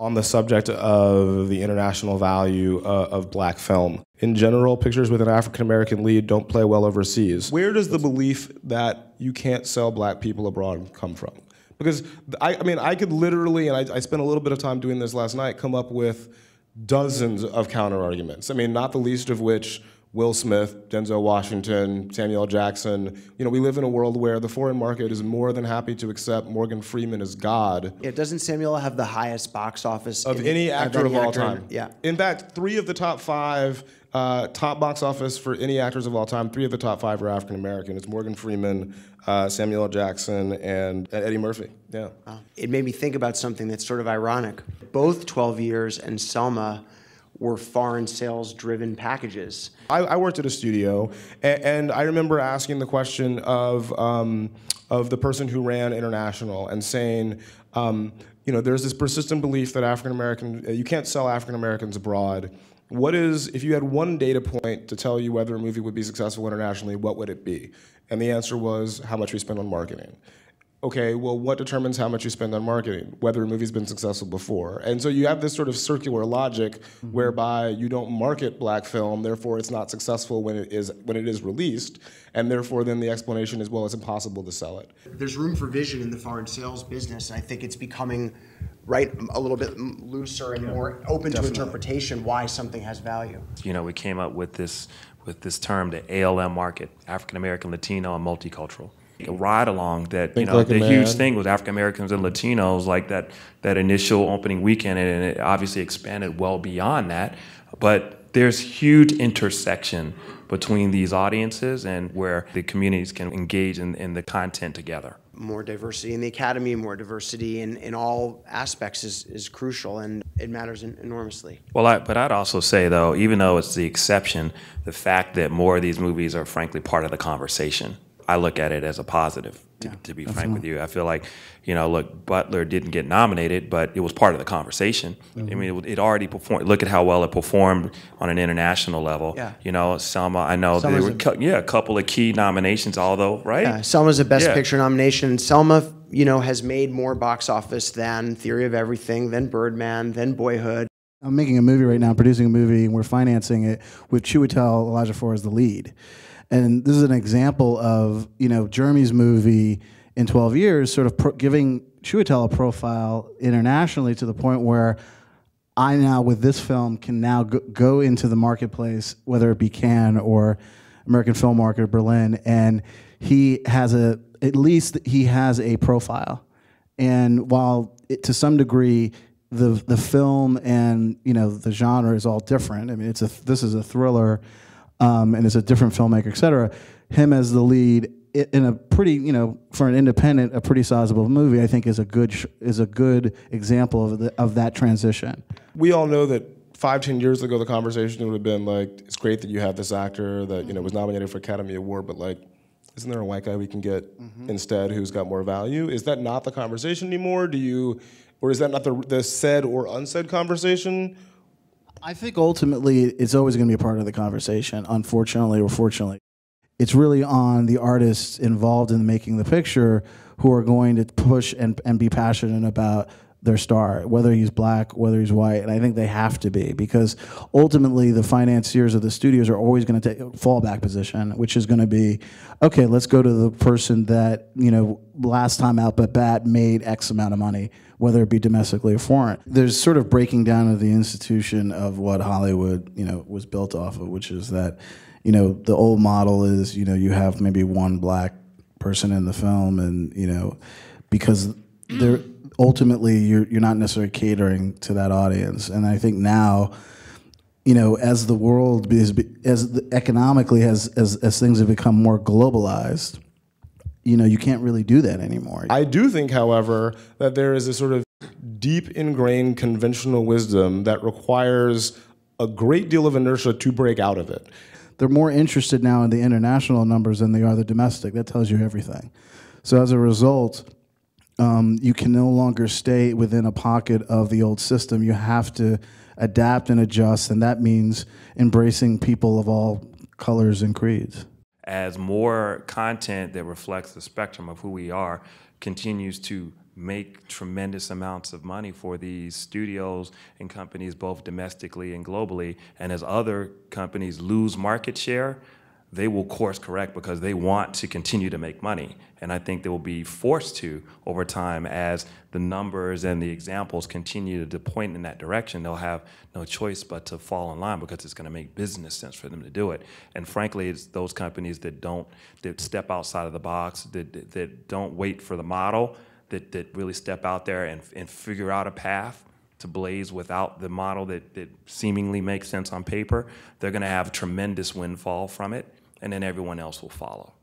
on the subject of the international value of black film. In general, pictures with an African-American lead don't play well overseas. Where does the belief that you can't sell black people abroad come from? Because, I mean, I could literally, and I spent a little bit of time doing this last night, come up with dozens of counter-arguments. I mean, not the least of which Will Smith, Denzel Washington, Samuel L. Jackson. You know, we live in a world where the foreign market is more than happy to accept Morgan Freeman as God. Yeah, doesn't Samuel have the highest box office of any actor of all time? Yeah. In fact, 3 of the top 5 top box office for any actors of all time, 3 of the top 5 are African American. It's Morgan Freeman, Samuel L. Jackson, and Eddie Murphy. Yeah. Wow. It made me think about something that's sort of ironic. Both 12 Years and Selma were foreign sales-driven packages. I worked at a studio, and I remember asking the question of the person who ran International and saying, you know, there's this persistent belief that you can't sell African Americans abroad. What is, if you had one data point to tell you whether a movie would be successful internationally, what would it be? And the answer was how much we spend on marketing. Okay, well, what determines how much you spend on marketing? Whether a movie's been successful before. And so you have this sort of circular logic whereby you don't market black film, therefore it's not successful when it is released, and therefore then the explanation is, well, it's impossible to sell it. There's room for vision in the foreign sales business, and I think it's becoming a little bit looser and more open to interpretation why something has value. You know, we came up with this term, the ALM market, African American, Latino, and multicultural. A ride along that, you know, the huge thing was African Americans and Latinos, like that initial opening weekend, and it obviously expanded well beyond that. But there's huge intersection between these audiences and where the communities can engage in the content together. More diversity in the academy, more diversity in all aspects is crucial, and it matters enormously. Well, but I'd also say, though, even though it's the exception, the fact that more of these movies are frankly part of the conversation, I look at it as a positive, to be frank with you. I feel like, you know, look, Butler didn't get nominated, but it was part of the conversation. I mean, it already performed. Look at how well it performed on an international level. Yeah. You know, Selma, I know there were a couple of key nominations, although, right? Yeah, Selma's a Best Picture nomination. Selma, you know, has made more box office than Theory of Everything, than Birdman, than Boyhood. I'm making a movie right now, producing a movie, and we're financing it with Chiwetel Ejiofor as the lead. And this is an example of, you know, Jeremy's movie in 12 Years sort of giving Chiwetel a profile internationally to the point where I now, with this film, can now go into the marketplace, whether it be Cannes or American Film Market or Berlin, and he has at least he has a profile. And while to some degree the film and, you know, the genre is all different, I mean, this is a thriller, and it's a different filmmaker, et cetera. Him as the lead in a pretty, you know, for an independent, a pretty sizable movie, I think is a good example of that transition. We all know that 5-10 years ago, the conversation would have been like, it's great that you have this actor that, you know, was nominated for Academy Award, but like, isn't there a white guy we can get instead who's got more value? Is that not the conversation anymore? Or is that not the said or unsaid conversation? I think ultimately it's always going to be a part of the conversation, unfortunately or fortunately. It's really on the artists involved in making the picture who are going to push and be passionate about their star, whether he's black, whether he's white, and I think they have to be, because ultimately the financiers of the studios are always going to take a fallback position, which is going to be, okay, let's go to the person that, you know, last time out but bat made X amount of money, whether it be domestically or foreign. There's sort of breaking down of the institution of what Hollywood, you know, was built off of, which is that, you know, the old model is, you know, you have maybe one black person in the film, and, you know, because they're ultimately you're not necessarily catering to that audience. And I think now, you know, as the world economically as things have become more globalized, you know, you can't really do that anymore. I do think, however, that there is a sort of deep ingrained conventional wisdom that requires a great deal of inertia to break out of it. They're more interested now in the international numbers than they are the domestic. That tells you everything. So as a result, you can no longer stay within a pocket of the old system. You have to adapt and adjust, and that means embracing people of all colors and creeds. As more content that reflects the spectrum of who we are continues to make tremendous amounts of money for these studios and companies, both domestically and globally. And as other companies lose market share, they will course correct because they want to continue to make money. And I think they will be forced to over time as the numbers and the examples continue to point in that direction. They'll have no choice but to fall in line because it's going to make business sense for them to do it. And frankly, it's those companies that step outside of the box, that don't wait for the model, that really step out there and figure out a path to blaze without the model that seemingly makes sense on paper. They're going to have a tremendous windfall from it, and then everyone else will follow.